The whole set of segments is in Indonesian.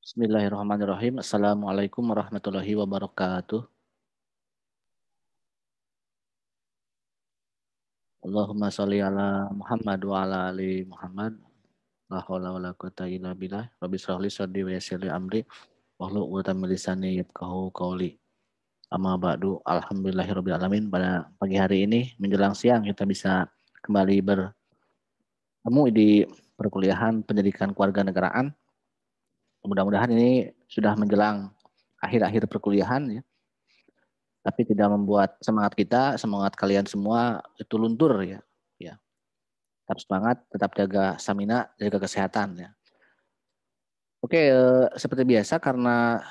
Bismillahirrahmanirrahim. Assalamualaikum warahmatullahi wabarakatuh. Allahumma sholli ala Muhammad wa ala ali Muhammad. La haula wala quwata illa billah. Rabbi shrah li sadri wa yassir li amri wahlul 'uqdatam min lisani yafqahu qawli. Amma ba'du. Alhamdulillahirabbil alamin. Pada pagi hari ini menjelang siang kita bisa kembali bertemu di perkuliahan pendidikan kewarganegaraan. Mudah-mudahan ini sudah menjelang akhir-akhir perkuliahan ya. Tapi tidak membuat semangat kita, semangat kalian semua itu luntur ya. Ya. Tetap semangat, tetap jaga stamina, jaga kesehatan ya. Oke, seperti biasa karena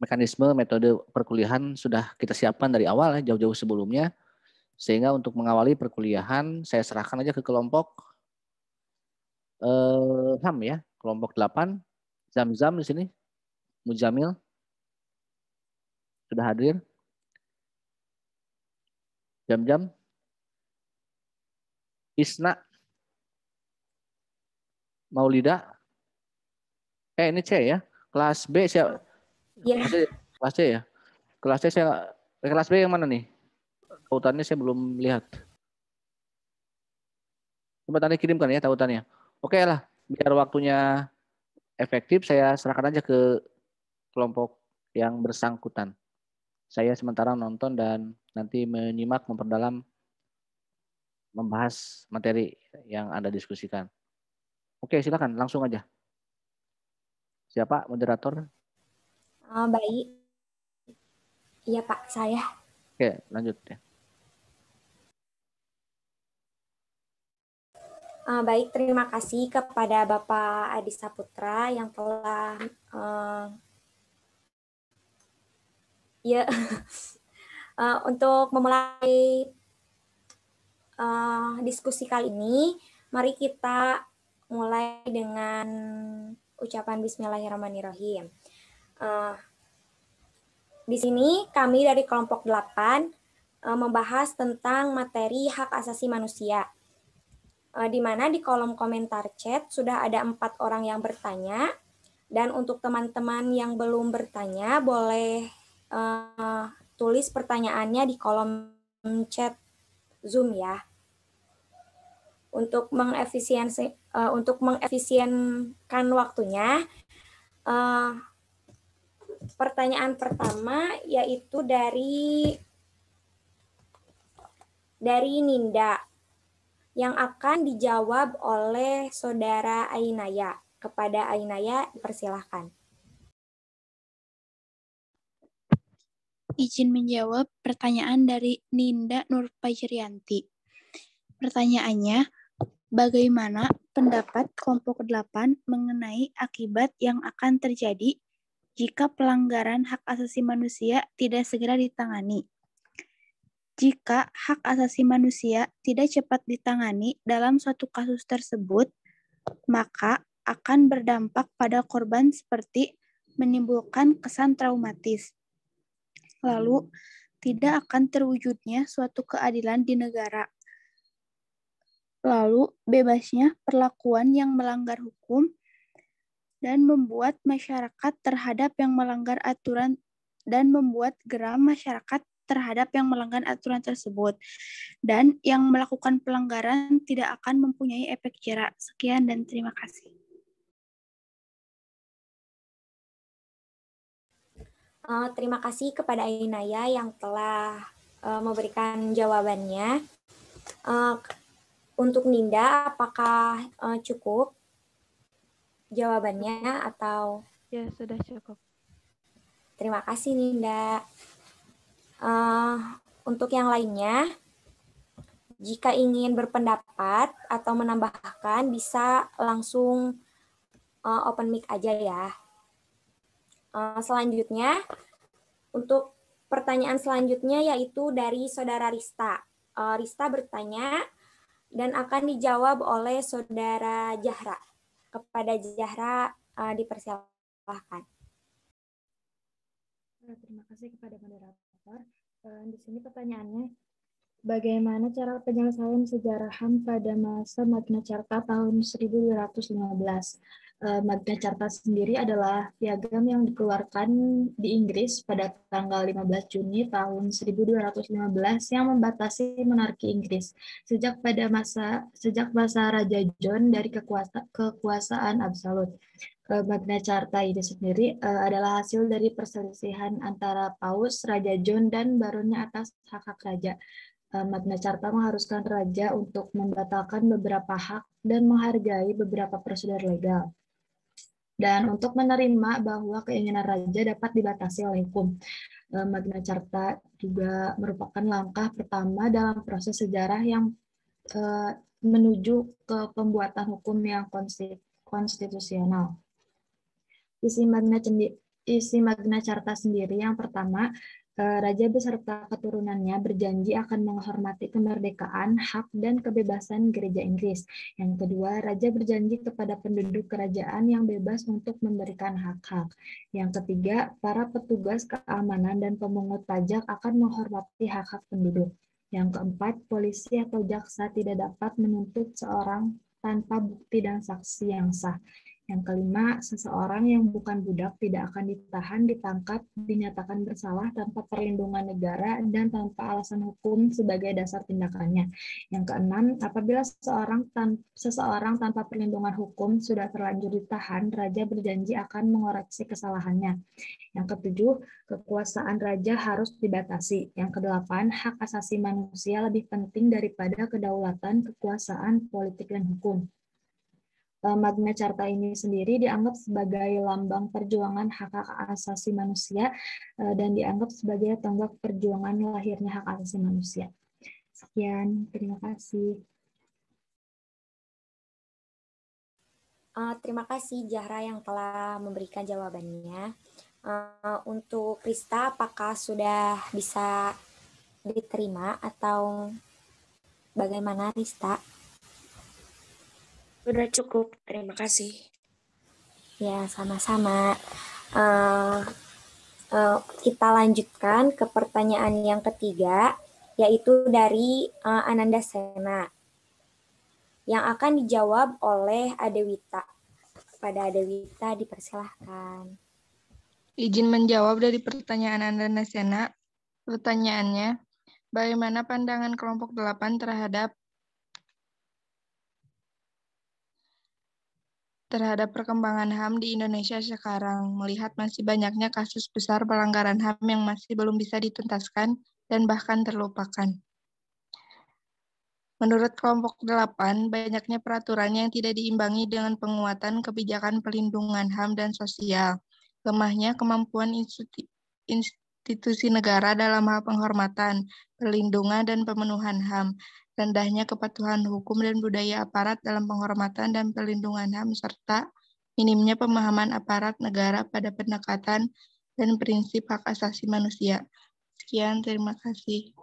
mekanisme metode perkuliahan sudah kita siapkan dari awal ya, jauh-jauh sebelumnya. Sehingga untuk mengawali perkuliahan saya serahkan aja ke kelompok HAM ya, kelompok 8. Zam-Zam di sini, Mujamil sudah hadir. Jam-Jam, Isna, Maulida. Ini C ya. Kelas B siapa? Ya. Kelas C ya. Kelas C saya kelas B yang mana nih? Tautannya saya belum lihat. Coba tadi kirimkan ya tautannya. Oke lah, biar waktunya efektif saya serahkan aja ke kelompok yang bersangkutan. Saya sementara nonton dan nanti menyimak, memperdalam, membahas materi yang Anda diskusikan. Oke, silakan langsung aja. Siapa moderator? Baik. Iya Pak, saya. Oke, lanjut ya. Baik, terima kasih kepada Bapak Adi Saputra yang telah untuk memulai diskusi kali ini, mari kita mulai dengan ucapan Bismillahirrahmanirrahim. Di sini kami dari kelompok 8 membahas tentang materi hak asasi manusia. Di mana di kolom komentar chat sudah ada 4 orang yang bertanya, dan untuk teman-teman yang belum bertanya boleh tulis pertanyaannya di kolom chat Zoom ya. Untuk mengefisienkan waktunya, pertanyaan pertama yaitu dari Ninda yang akan dijawab oleh Saudara Ainaya. Kepada Ainaya, dipersilahkan. Izin menjawab pertanyaan dari Ninda Nurfajrianti. Pertanyaannya, bagaimana pendapat kelompok 8 mengenai akibat yang akan terjadi jika pelanggaran hak asasi manusia tidak segera ditangani? Jika hak asasi manusia tidak cepat ditangani dalam suatu kasus tersebut, maka akan berdampak pada korban seperti menimbulkan kesan traumatis. Lalu, tidak akan terwujudnya suatu keadilan di negara. Lalu, bebasnya perlakuan yang melanggar hukum dan membuat masyarakat terhadap yang melanggar aturan dan membuat geram masyarakat terhadap yang melanggar aturan tersebut. Dan yang melakukan pelanggaran tidak akan mempunyai efek jera. Sekian dan terima kasih. Terima kasih kepada Ainaya yang telah memberikan jawabannya. Untuk Ninda, apakah cukup jawabannya atau? Ya, sudah cukup. Terima kasih Ninda. Untuk yang lainnya, jika ingin berpendapat atau menambahkan bisa langsung open mic aja ya. Selanjutnya, untuk pertanyaan selanjutnya yaitu dari Saudara Rista. Rista bertanya dan akan dijawab oleh Saudara Jahra. Kepada Jahra dipersilahkan. Terima kasih kepada moderator. Di sini pertanyaannya, bagaimana cara penyelesaian sejarah HAM pada masa Magna Carta tahun 1215? Magna Carta sendiri adalah piagam yang dikeluarkan di Inggris pada tanggal 15 Juni tahun 1215 yang membatasi monarki Inggris sejak masa Raja John dari kekuasaan absolut. Magna Carta ini sendiri adalah hasil dari perselisihan antara Paus, Raja John, dan baronnya atas hak-hak raja. Magna Carta mengharuskan raja untuk membatalkan beberapa hak dan menghargai beberapa prosedur legal. Dan untuk menerima bahwa keinginan raja dapat dibatasi oleh hukum. Magna Carta juga merupakan langkah pertama dalam proses sejarah yang menuju ke pembuatan hukum yang konstitusional. Isi Magna Carta sendiri yang pertama, raja beserta keturunannya berjanji akan menghormati kemerdekaan, hak, dan kebebasan gereja Inggris. Yang kedua, raja berjanji kepada penduduk kerajaan yang bebas untuk memberikan hak-hak. Yang ketiga, para petugas keamanan dan pemungut pajak akan menghormati hak-hak penduduk. Yang keempat, polisi atau jaksa tidak dapat menuntut seorang tanpa bukti dan saksi yang sah. Yang kelima, seseorang yang bukan budak tidak akan ditahan, ditangkap, dinyatakan bersalah tanpa perlindungan negara dan tanpa alasan hukum sebagai dasar tindakannya. Yang keenam, apabila seseorang tanpa perlindungan hukum sudah terlanjur ditahan, raja berjanji akan mengoreksi kesalahannya. Yang ketujuh, kekuasaan raja harus dibatasi. Yang kedelapan, hak asasi manusia lebih penting daripada kedaulatan, kekuasaan, politik, dan hukum. Magna Carta ini sendiri dianggap sebagai lambang perjuangan hak-hak asasi manusia dan dianggap sebagai tonggak perjuangan lahirnya hak asasi manusia. Sekian, terima kasih. Terima kasih Zahra yang telah memberikan jawabannya. Untuk Krista, apakah sudah bisa diterima atau bagaimana, Krista? Sudah cukup, terima kasih. Ya, sama-sama. Kita lanjutkan ke pertanyaan yang ketiga, yaitu dari Ananda Sena, yang akan dijawab oleh Adewita. Pada Adewita, dipersilahkan. Izin menjawab dari pertanyaan Ananda Sena. Pertanyaannya, bagaimana pandangan kelompok 8 terhadap perkembangan HAM di Indonesia sekarang, melihat masih banyaknya kasus besar pelanggaran HAM yang masih belum bisa dituntaskan dan bahkan terlupakan. Menurut kelompok 8, banyaknya peraturan yang tidak diimbangi dengan penguatan kebijakan pelindungan HAM dan sosial, lemahnya kemampuan institusi negara dalam hal penghormatan, perlindungan, dan pemenuhan HAM, rendahnya kepatuhan hukum dan budaya aparat dalam penghormatan dan perlindungan HAM, serta minimnya pemahaman aparat negara pada pendekatan dan prinsip hak asasi manusia. Sekian, terima kasih.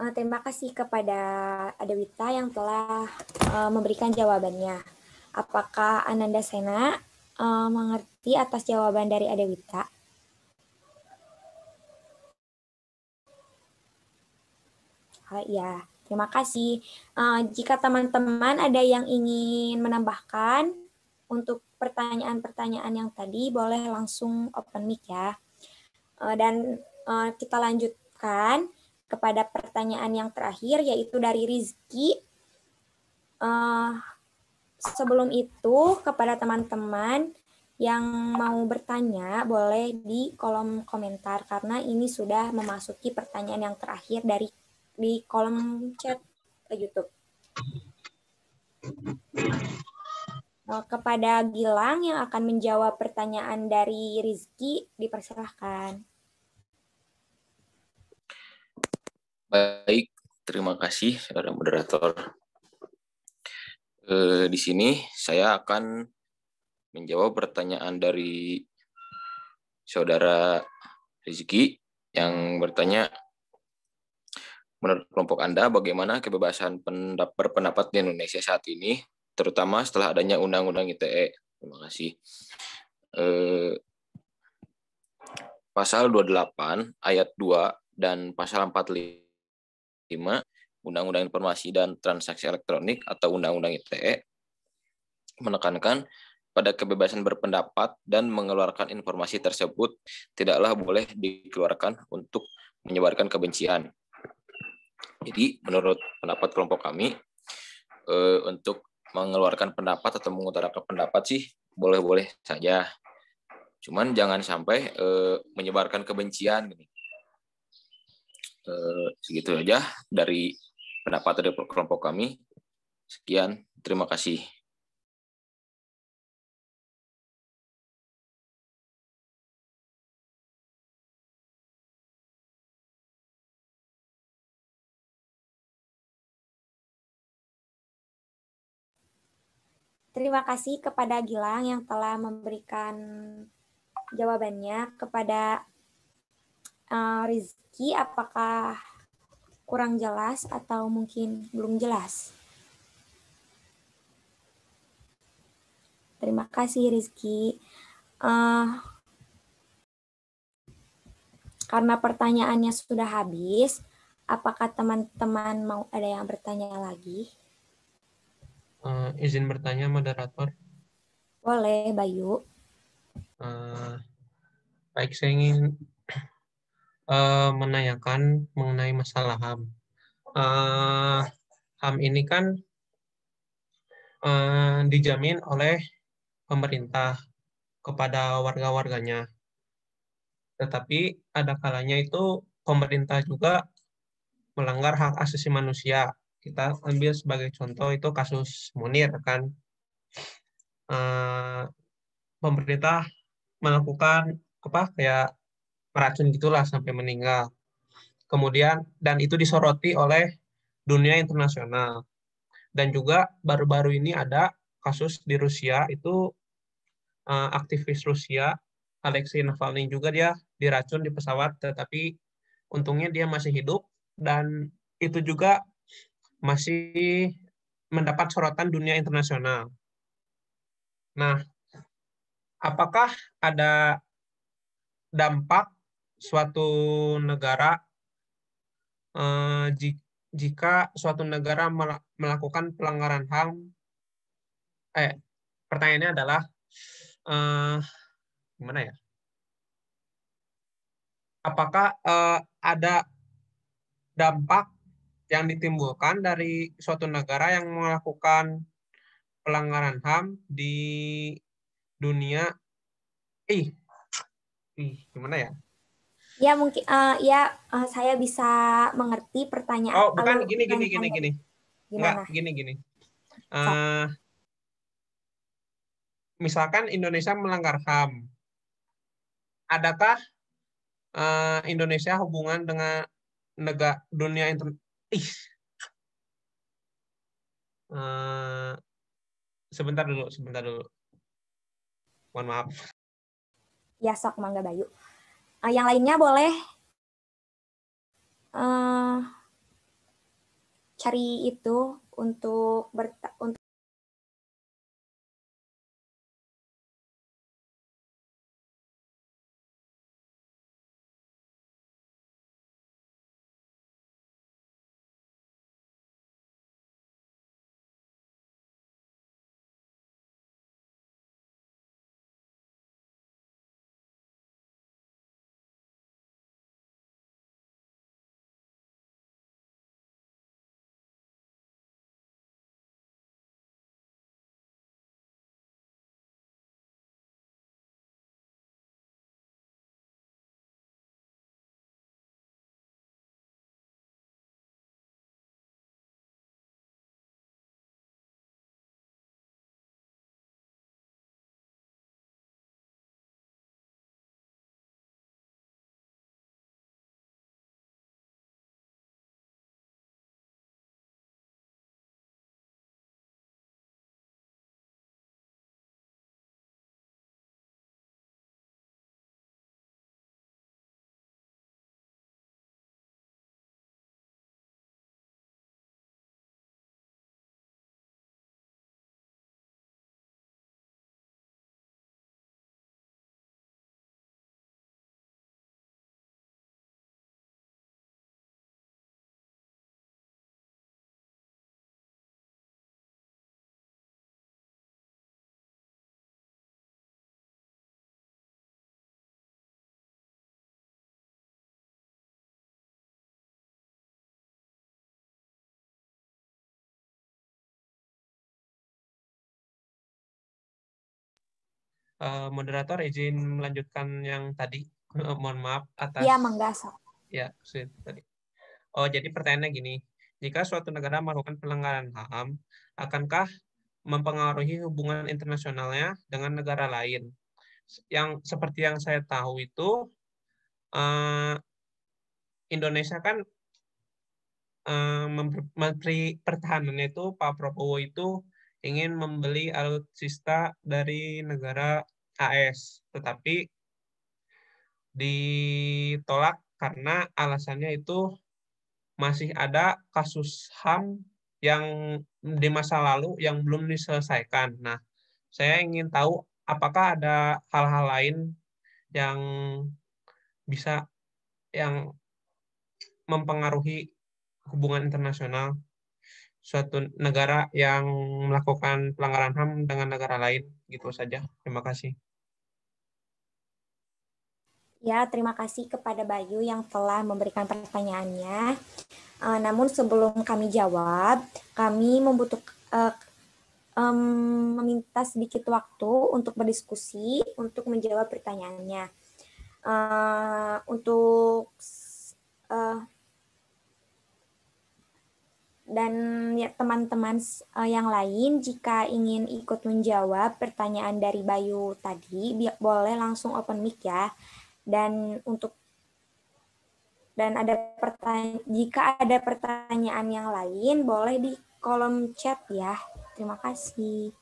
Terima kasih kepada Adewita yang telah memberikan jawabannya. Apakah Ananda Sena mengerti atas jawaban dari Adewita? Ya, terima kasih. Jika teman-teman ada yang ingin menambahkan untuk pertanyaan-pertanyaan yang tadi, boleh langsung open mic ya. Dan kita lanjutkan kepada pertanyaan yang terakhir, yaitu dari Rizky. Sebelum itu, kepada teman-teman yang mau bertanya, boleh di kolom komentar, karena ini sudah memasuki pertanyaan yang terakhir di kolom chat YouTube. Kepada Gilang yang akan menjawab pertanyaan dari Rizky, dipersilahkan. Baik, terima kasih saudara moderator. Di sini saya akan menjawab pertanyaan dari saudara Rizky yang bertanya, menurut kelompok Anda bagaimana kebebasan berpendapat di Indonesia saat ini, terutama setelah adanya Undang-Undang ITE? Terima kasih. Pasal 28 ayat 2 dan pasal 45 Undang-Undang Informasi dan Transaksi Elektronik atau Undang-Undang ITE menekankan pada kebebasan berpendapat dan mengeluarkan informasi tersebut tidaklah boleh dikeluarkan untuk menyebarkan kebencian. Jadi menurut pendapat kelompok kami, untuk mengeluarkan pendapat atau mengutarakan pendapat sih boleh-boleh saja. Cuman jangan sampai menyebarkan kebencian. Segitu aja dari pendapat dari kelompok kami. Sekian, terima kasih. Terima kasih kepada Gilang yang telah memberikan jawabannya. Kepada Rizky, apakah kurang jelas atau mungkin belum jelas? Terima kasih Rizky. Karena pertanyaannya sudah habis, apakah teman-teman mau ada yang bertanya lagi? Izin bertanya, moderator. Boleh, Bayu. Baik, saya ingin menanyakan mengenai masalah HAM. HAM ini kan dijamin oleh pemerintah kepada warga-warganya. Tetapi ada kalanya itu pemerintah juga melanggar hak asasi manusia. Kita ambil sebagai contoh itu kasus Munir kan. Pemerintah melakukan kayak meracun gitulah sampai meninggal. Kemudian dan itu disoroti oleh dunia internasional. Dan juga baru-baru ini ada kasus di Rusia itu aktivis Rusia Alexei Navalny juga dia diracun di pesawat, tetapi untungnya dia masih hidup dan itu juga masih mendapat sorotan dunia internasional. Nah, apakah ada dampak suatu negara jika suatu negara melakukan pelanggaran HAM? Pertanyaannya adalah gimana ya? Apakah ada dampak yang ditimbulkan dari suatu negara yang melakukan pelanggaran HAM di dunia? Gimana ya? Ya mungkin saya bisa mengerti pertanyaan. Oh, bukan gini. Gimana? Enggak, gini. Misalkan Indonesia melanggar HAM. Adakah Indonesia hubungan dengan negara dunia sebentar dulu. Mohon maaf. Ya, sok mangga Bayu. Yang lainnya boleh cari itu untuk Moderator izin melanjutkan yang tadi. Mohon maaf atas. Iya, Mangga. Ya, tadi. Oh, jadi pertanyaannya gini. Jika suatu negara melakukan pelanggaran HAM, akankah mempengaruhi hubungan internasionalnya dengan negara lain? Yang seperti yang saya tahu itu, Indonesia kan Menteri Pertahanannya itu Pak Prabowo itu ingin membeli alutsista dari negara AS, tetapi ditolak karena alasannya itu masih ada kasus HAM yang di masa lalu yang belum diselesaikan. Nah, saya ingin tahu apakah ada hal-hal lain yang bisa yang mempengaruhi hubungan internasional suatu negara yang melakukan pelanggaran HAM dengan negara lain, gitu saja. Terima kasih. Ya, terima kasih kepada Bayu yang telah memberikan pertanyaannya. Namun sebelum kami jawab, kami meminta sedikit waktu untuk berdiskusi untuk menjawab pertanyaannya. Dan ya, teman-teman yang lain jika ingin ikut menjawab pertanyaan dari Bayu tadi, boleh langsung open mic ya. Dan jika ada pertanyaan yang lain, boleh di kolom chat ya. Terima kasih.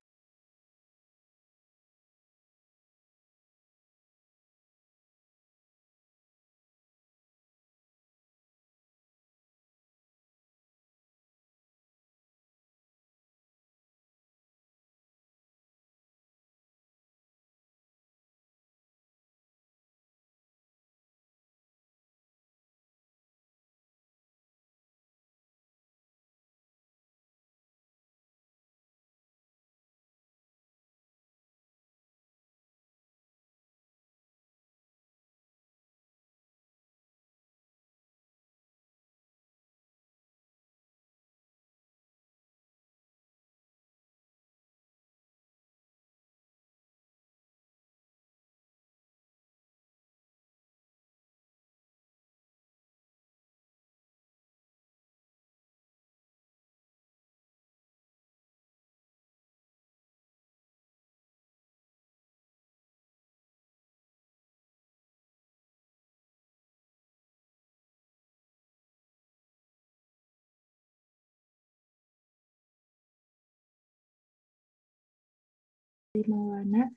Maulana.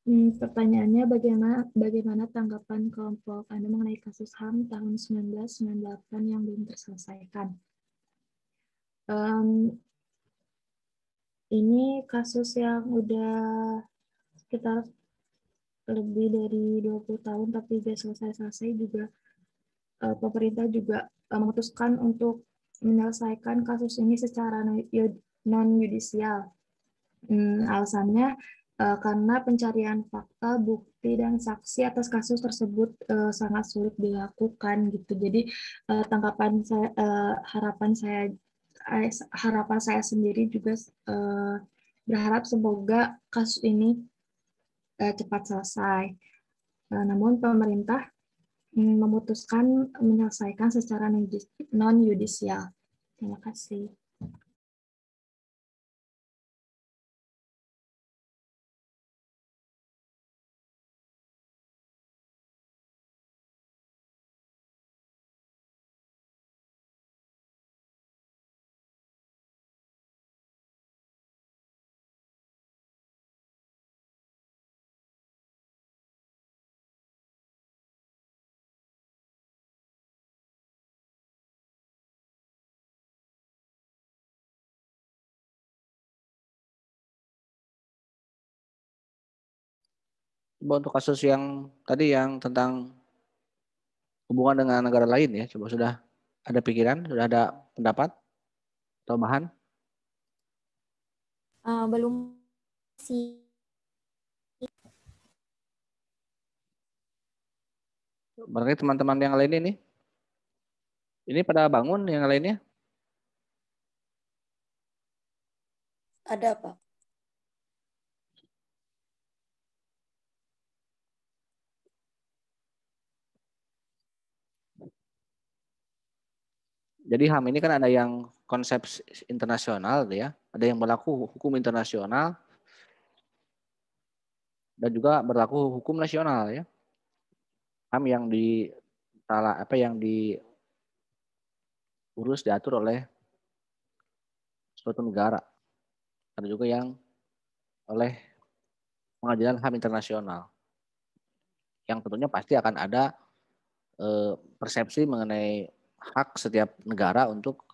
Pertanyaannya bagaimana tanggapan kelompok Anda mengenai kasus HAM tahun 1998 yang belum terselesaikan? Ini kasus yang udah sekitar lebih dari 20 tahun tapi tidak selesai-selesai juga. Pemerintah juga memutuskan untuk menyelesaikan kasus ini secara non-yudisial. Alasannya karena pencarian fakta, bukti, dan saksi atas kasus tersebut sangat sulit dilakukan gitu. Jadi harapan saya sendiri juga berharap semoga kasus ini cepat selesai. Namun pemerintah memutuskan menyelesaikan secara non-yudisial. Terima kasih. Coba untuk kasus yang tadi yang tentang hubungan dengan negara lain ya, coba sudah ada pikiran, sudah ada pendapat atau bahan? Belum sih. Berarti teman-teman yang lain ini pada bangun yang lainnya? Ada, Pak. Jadi HAM ini kan ada yang konsep internasional ya, ada yang berlaku hukum internasional dan juga berlaku hukum nasional ya. HAM yang diurus diatur oleh suatu negara. Ada juga yang oleh pengadilan HAM internasional. Yang tentunya pasti akan ada persepsi mengenai hak setiap negara untuk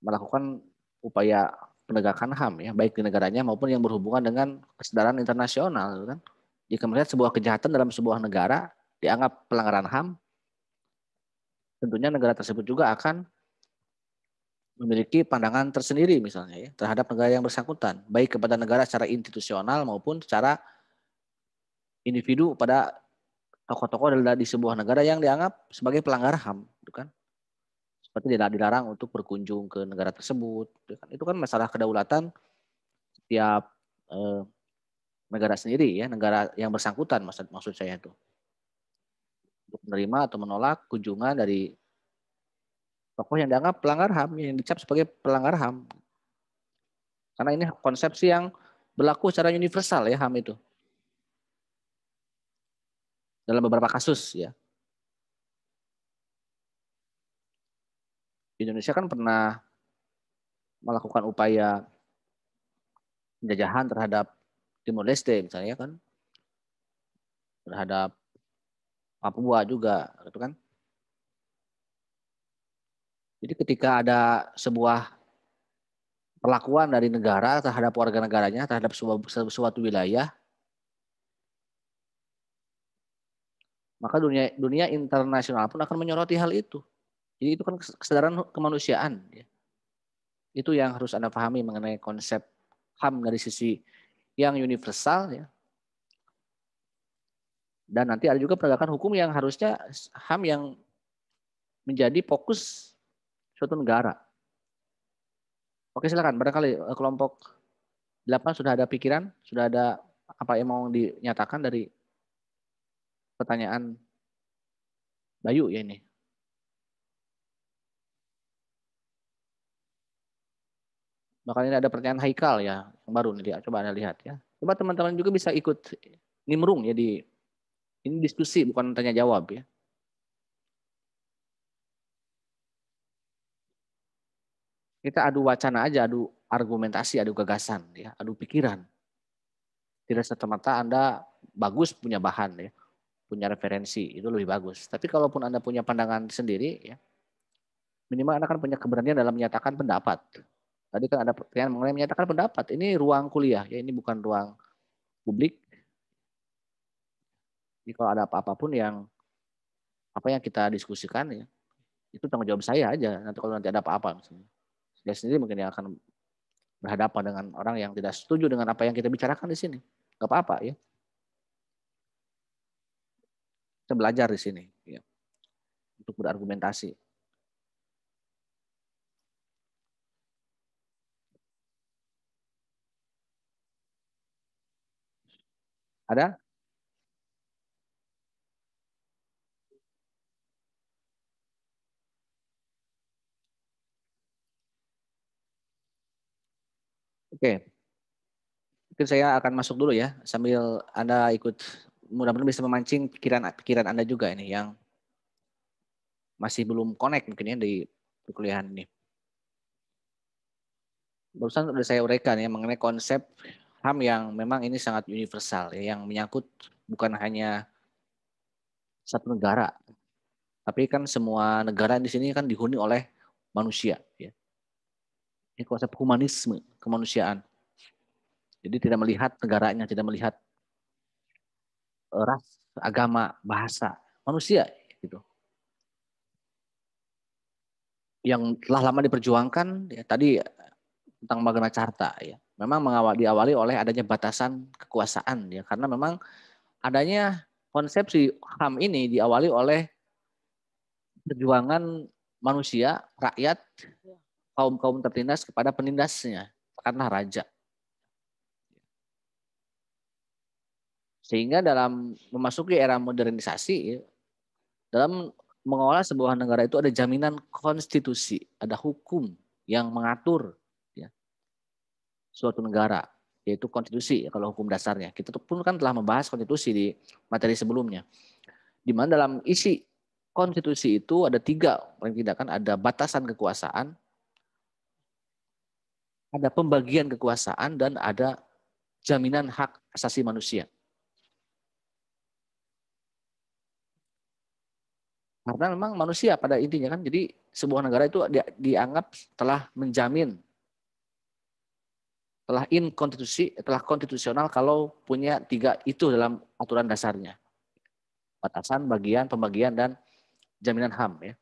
melakukan upaya penegakan HAM ya, baik di negaranya maupun yang berhubungan dengan kesadaran internasional kan. Jika melihat sebuah kejahatan dalam sebuah negara dianggap pelanggaran HAM, tentunya negara tersebut juga akan memiliki pandangan tersendiri misalnya ya terhadap negara yang bersangkutan, baik kepada negara secara institusional maupun secara individu pada tokoh-tokoh di sebuah negara yang dianggap sebagai pelanggar HAM, gitu kan? Seperti dilarang untuk berkunjung ke negara tersebut. Itu kan masalah kedaulatan setiap negara sendiri ya, negara yang bersangkutan maksud saya itu. Untuk menerima atau menolak kunjungan dari tokoh yang dianggap pelanggar HAM, yang dicap sebagai pelanggar HAM. Karena ini konsepsi yang berlaku secara universal ya HAM itu. Dalam beberapa kasus ya. Indonesia kan pernah melakukan upaya penjajahan terhadap Timor Leste misalnya kan, terhadap Papua juga, gitu kan. Jadi ketika ada sebuah perlakuan dari negara terhadap warga negaranya, terhadap suatu wilayah, maka dunia internasional pun akan menyoroti hal itu. Jadi itu kan kesadaran kemanusiaan. Ya. Itu yang harus Anda pahami mengenai konsep HAM dari sisi yang universal ya. Dan nanti ada juga penegakan hukum yang harusnya HAM yang menjadi fokus suatu negara. Oke silakan, barangkali kelompok 8 sudah ada pikiran, sudah ada apa yang mau dinyatakan dari pertanyaan Bayu ya ini. Bahkan ini ada pertanyaan Haikal ya, yang baru nih, coba Anda lihat ya. Coba teman-teman juga bisa ikut nimrung ya di ini diskusi bukan tanya jawab ya. Kita adu wacana aja, adu argumentasi, adu gagasan ya, adu pikiran. Tidak serta-merta Anda bagus punya bahan ya, punya referensi, itu lebih bagus. Tapi kalaupun Anda punya pandangan sendiri ya, minimal Anda kan punya keberanian dalam menyatakan pendapat. Tadi kan ada pertanyaan mengenai menyatakan pendapat. Ini ruang kuliah ya, ini bukan ruang publik. Jadi kalau ada apa-apapun yang kita diskusikan ya, itu tanggung jawab saya aja. Nanti kalau nanti ada apa-apa misalnya, saya sendiri mungkin yang akan berhadapan dengan orang yang tidak setuju dengan apa yang kita bicarakan di sini. Gak apa-apa ya. Kita belajar di sini ya, untuk berargumentasi. Ada? Oke. Mungkin saya akan masuk dulu ya, sambil Anda ikut, mudah-mudahan bisa memancing pikiran Anda juga ini yang masih belum connect mungkin ya di perkuliahan ini. Barusan sudah saya uraikan ya mengenai konsep HAM yang memang ini sangat universal ya, yang menyangkut bukan hanya satu negara, tapi kan semua negara di sini kan dihuni oleh manusia ya. Ini konsep humanisme, kemanusiaan. Jadi tidak melihat negaranya, tidak melihat ras, agama, bahasa, manusia gitu. Yang telah lama diperjuangkan ya, tadi tentang Magna Carta ya. Memang diawali oleh adanya batasan kekuasaan ya, karena memang adanya konsepsi HAM ini diawali oleh perjuangan manusia, rakyat, kaum-kaum tertindas kepada penindasnya karena raja. Sehingga dalam memasuki era modernisasi, dalam mengelola sebuah negara itu ada jaminan konstitusi, ada hukum yang mengatur ya, suatu negara, yaitu konstitusi kalau hukum dasarnya. Kita pun kan telah membahas konstitusi di materi sebelumnya. Di mana dalam isi konstitusi itu ada 3, paling tidak kan, ada batasan kekuasaan, ada pembagian kekuasaan, dan ada jaminan hak asasi manusia. Karena memang manusia pada intinya kan, jadi sebuah negara itu dianggap telah menjamin, telah konstitusional kalau punya 3 itu dalam aturan dasarnya. Batasan, bagian, pembagian, dan jaminan HAM. Ya.